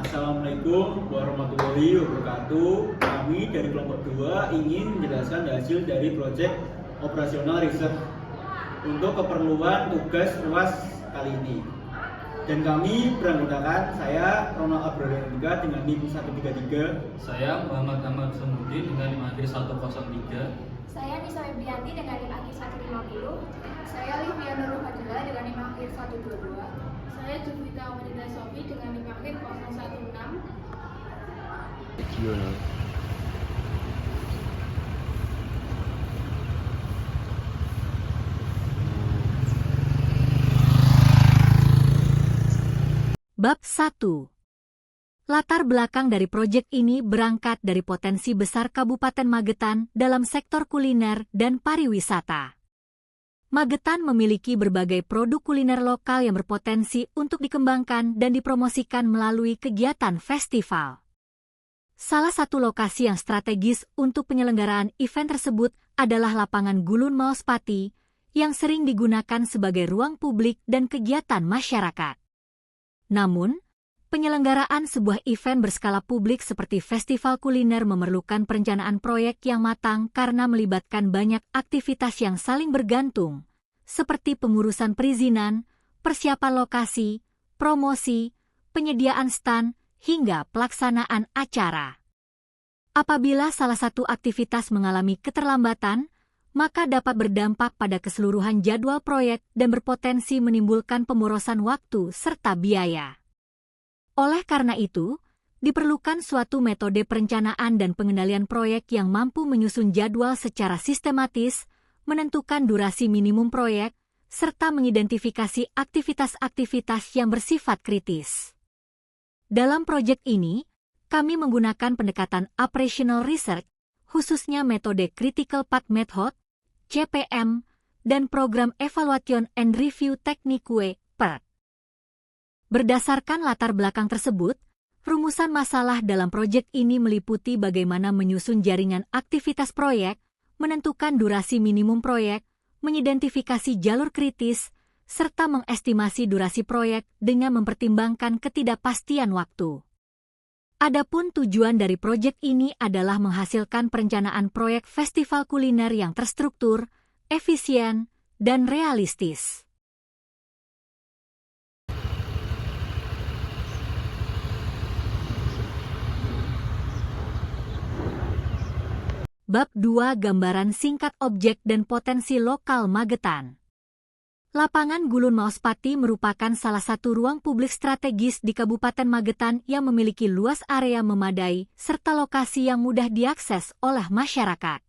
Assalamualaikum warahmatullahi wabarakatuh. Kami dari kelompok 2 ingin menjelaskan hasil dari proyek operasional riset untuk keperluan tugas UAS kali ini. Dan kami beranggotakan saya Ronald Abraham dengan NIM 133. Saya Muhammad Ahmad Samudi dengan NIM akhir 103. Saya Nisa Febrianti dengan NIM akhir 150. Saya Livia Nurul Fadila dengan NIM akhir 122. Saya Juvita Amanida Sofi dengan NIM akhir 016. Bab 1. Latar belakang dari proyek ini berangkat dari potensi besar Kabupaten Magetan dalam sektor kuliner dan pariwisata. Magetan memiliki berbagai produk kuliner lokal yang berpotensi untuk dikembangkan dan dipromosikan melalui kegiatan festival. Salah satu lokasi yang strategis untuk penyelenggaraan event tersebut adalah lapangan Gulun Maospati yang sering digunakan sebagai ruang publik dan kegiatan masyarakat. Namun, penyelenggaraan sebuah event berskala publik seperti festival kuliner memerlukan perencanaan proyek yang matang karena melibatkan banyak aktivitas yang saling bergantung, seperti pengurusan perizinan, persiapan lokasi, promosi, penyediaan stand, hingga pelaksanaan acara. Apabila salah satu aktivitas mengalami keterlambatan, maka dapat berdampak pada keseluruhan jadwal proyek dan berpotensi menimbulkan pemborosan waktu serta biaya. Oleh karena itu, diperlukan suatu metode perencanaan dan pengendalian proyek yang mampu menyusun jadwal secara sistematis, menentukan durasi minimum proyek, serta mengidentifikasi aktivitas-aktivitas yang bersifat kritis. Dalam proyek ini, kami menggunakan pendekatan operational research, khususnya metode Critical Path Method, CPM, dan program Evaluation and Review Technique PERT. Berdasarkan latar belakang tersebut, rumusan masalah dalam proyek ini meliputi bagaimana menyusun jaringan aktivitas proyek, menentukan durasi minimum proyek, mengidentifikasi jalur kritis, serta mengestimasi durasi proyek dengan mempertimbangkan ketidakpastian waktu. Adapun tujuan dari proyek ini adalah menghasilkan perencanaan proyek festival kuliner yang terstruktur, efisien, dan realistis. Bab 2. Gambaran singkat objek dan potensi lokal Magetan. Lapangan Gulun Maospati merupakan salah satu ruang publik strategis di Kabupaten Magetan yang memiliki luas area memadai serta lokasi yang mudah diakses oleh masyarakat.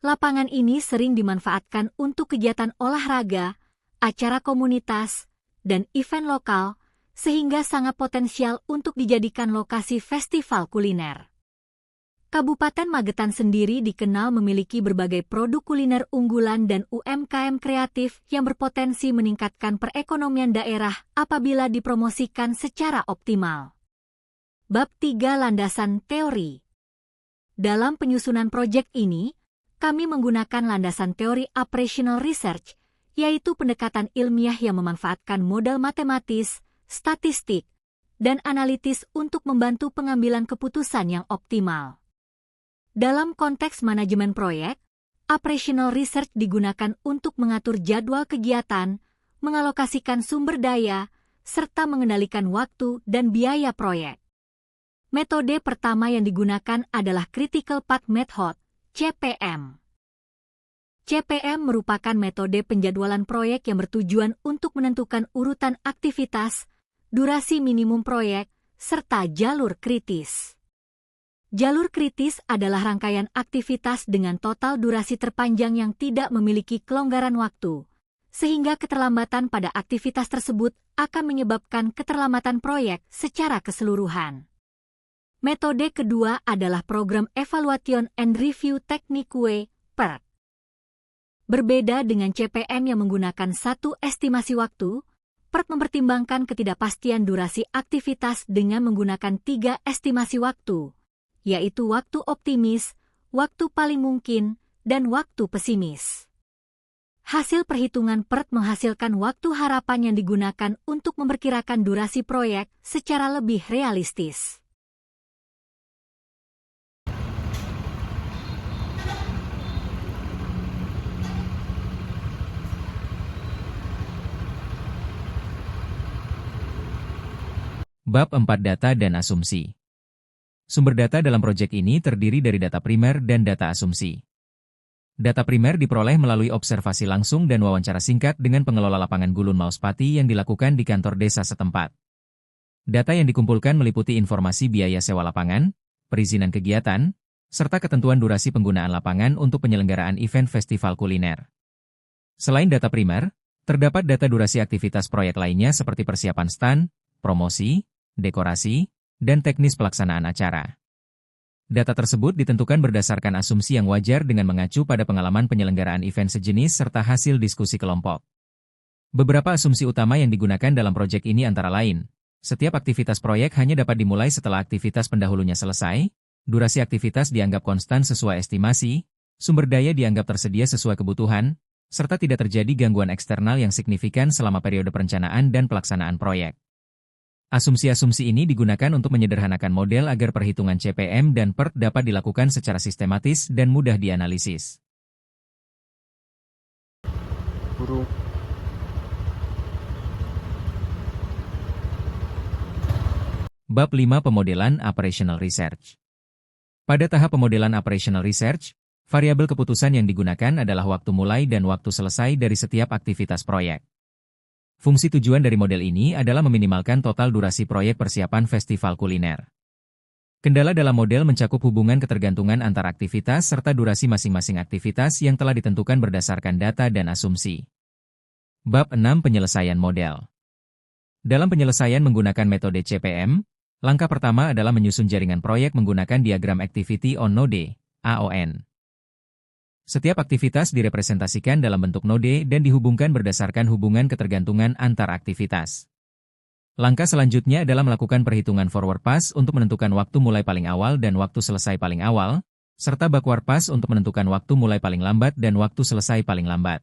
Lapangan ini sering dimanfaatkan untuk kegiatan olahraga, acara komunitas, dan event lokal, sehingga sangat potensial untuk dijadikan lokasi festival kuliner. Kabupaten Magetan sendiri dikenal memiliki berbagai produk kuliner unggulan dan UMKM kreatif yang berpotensi meningkatkan perekonomian daerah apabila dipromosikan secara optimal. Bab 3. Landasan teori. Dalam penyusunan proyek ini, kami menggunakan landasan teori operational research, yaitu pendekatan ilmiah yang memanfaatkan modal matematis, statistik, dan analitis untuk membantu pengambilan keputusan yang optimal. Dalam konteks manajemen proyek, operational research digunakan untuk mengatur jadwal kegiatan, mengalokasikan sumber daya, serta mengendalikan waktu dan biaya proyek. Metode pertama yang digunakan adalah Critical Path Method, CPM. CPM merupakan metode penjadwalan proyek yang bertujuan untuk menentukan urutan aktivitas, durasi minimum proyek, serta jalur kritis. Jalur kritis adalah rangkaian aktivitas dengan total durasi terpanjang yang tidak memiliki kelonggaran waktu, sehingga keterlambatan pada aktivitas tersebut akan menyebabkan keterlambatan proyek secara keseluruhan. Metode kedua adalah program Evaluation and Review Technique PERT. Berbeda dengan CPM yang menggunakan satu estimasi waktu, PERT mempertimbangkan ketidakpastian durasi aktivitas dengan menggunakan 3 estimasi waktu, yaitu waktu optimis, waktu paling mungkin, dan waktu pesimis. Hasil perhitungan PERT menghasilkan waktu harapan yang digunakan untuk memperkirakan durasi proyek secara lebih realistis. Bab 4 Data dan Asumsi. Sumber data dalam proyek ini terdiri dari data primer dan data asumsi. Data primer diperoleh melalui observasi langsung dan wawancara singkat dengan pengelola lapangan Gulun Mauspati yang dilakukan di kantor desa setempat. Data yang dikumpulkan meliputi informasi biaya sewa lapangan, perizinan kegiatan, serta ketentuan durasi penggunaan lapangan untuk penyelenggaraan event festival kuliner. Selain data primer, terdapat data durasi aktivitas proyek lainnya seperti persiapan stand, promosi, dekorasi, dan teknis pelaksanaan acara. Data tersebut ditentukan berdasarkan asumsi yang wajar dengan mengacu pada pengalaman penyelenggaraan event sejenis serta hasil diskusi kelompok. Beberapa asumsi utama yang digunakan dalam proyek ini antara lain, setiap aktivitas proyek hanya dapat dimulai setelah aktivitas pendahulunya selesai, durasi aktivitas dianggap konstan sesuai estimasi, sumber daya dianggap tersedia sesuai kebutuhan, serta tidak terjadi gangguan eksternal yang signifikan selama periode perencanaan dan pelaksanaan proyek. Asumsi-asumsi ini digunakan untuk menyederhanakan model agar perhitungan CPM dan PERT dapat dilakukan secara sistematis dan mudah dianalisis. Bab 5 Pemodelan Operational Research. Pada tahap pemodelan Operational Research, variabel keputusan yang digunakan adalah waktu mulai dan waktu selesai dari setiap aktivitas proyek. Fungsi tujuan dari model ini adalah meminimalkan total durasi proyek persiapan festival kuliner. Kendala dalam model mencakup hubungan ketergantungan antar aktivitas serta durasi masing-masing aktivitas yang telah ditentukan berdasarkan data dan asumsi. Bab 6 Penyelesaian model. Dalam penyelesaian menggunakan metode CPM, langkah pertama adalah menyusun jaringan proyek menggunakan diagram Activity on Node, AON. Setiap aktivitas direpresentasikan dalam bentuk node dan dihubungkan berdasarkan hubungan ketergantungan antar aktivitas. Langkah selanjutnya adalah melakukan perhitungan forward pass untuk menentukan waktu mulai paling awal dan waktu selesai paling awal, serta backward pass untuk menentukan waktu mulai paling lambat dan waktu selesai paling lambat.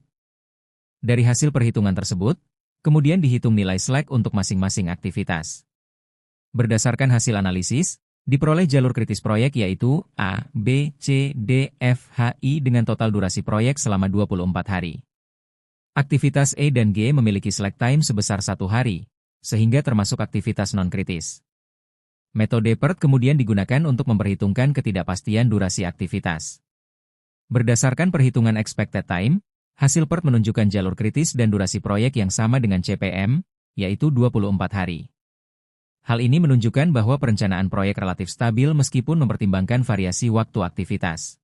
Dari hasil perhitungan tersebut, kemudian dihitung nilai slack untuk masing-masing aktivitas. Berdasarkan hasil analisis, diperoleh jalur kritis proyek yaitu A, B, C, D, F, H, I dengan total durasi proyek selama 24 hari. Aktivitas E dan G memiliki slack time sebesar 1 hari, sehingga termasuk aktivitas non-kritis. Metode PERT kemudian digunakan untuk memperhitungkan ketidakpastian durasi aktivitas. Berdasarkan perhitungan expected time, hasil PERT menunjukkan jalur kritis dan durasi proyek yang sama dengan CPM, yaitu 24 hari. Hal ini menunjukkan bahwa perencanaan proyek relatif stabil meskipun mempertimbangkan variasi waktu aktivitas.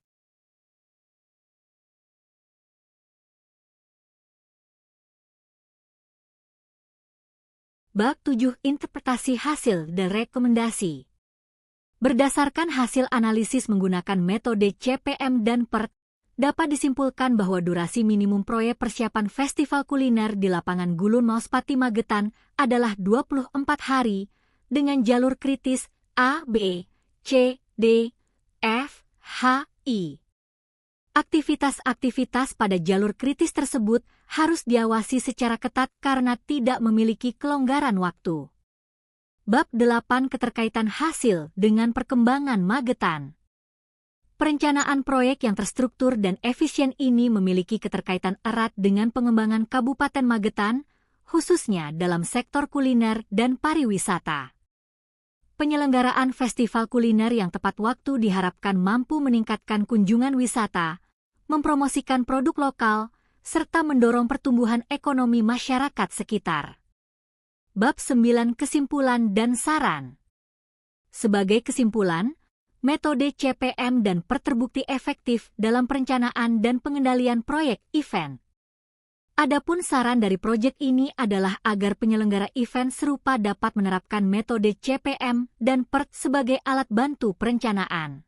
Bab 7 Interpretasi Hasil dan Rekomendasi. Berdasarkan hasil analisis menggunakan metode CPM dan PERT, dapat disimpulkan bahwa durasi minimum proyek persiapan festival kuliner di lapangan Gulun Mauspati Magetan adalah 24 hari, dengan jalur kritis A, B, C, D, F, H, I. Aktivitas-aktivitas pada jalur kritis tersebut harus diawasi secara ketat karena tidak memiliki kelonggaran waktu. Bab 8 Keterkaitan Hasil dengan Perkembangan Magetan. Perencanaan proyek yang terstruktur dan efisien ini memiliki keterkaitan erat dengan pengembangan Kabupaten Magetan, khususnya dalam sektor kuliner dan pariwisata. Penyelenggaraan festival kuliner yang tepat waktu diharapkan mampu meningkatkan kunjungan wisata, mempromosikan produk lokal, serta mendorong pertumbuhan ekonomi masyarakat sekitar. Bab 9 Kesimpulan dan Saran. Sebagai kesimpulan, metode CPM dan PERT terbukti efektif dalam perencanaan dan pengendalian proyek event. Adapun saran dari proyek ini adalah agar penyelenggara event serupa dapat menerapkan metode CPM dan PERT sebagai alat bantu perencanaan.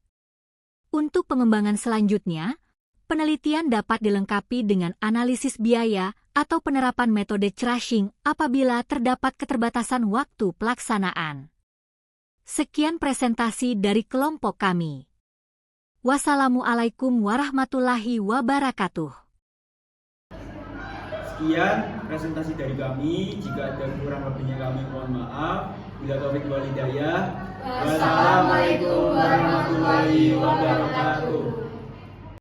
Untuk pengembangan selanjutnya, penelitian dapat dilengkapi dengan analisis biaya atau penerapan metode tracing apabila terdapat keterbatasan waktu pelaksanaan. Sekian presentasi dari kelompok kami. Wassalamualaikum warahmatullahi wabarakatuh. Sekian presentasi dari kami. Jika ada kurang lebihnya kami mohon maaf. Bila taufik wal hidayah. Wassalamualaikum warahmatullahi wabarakatuh.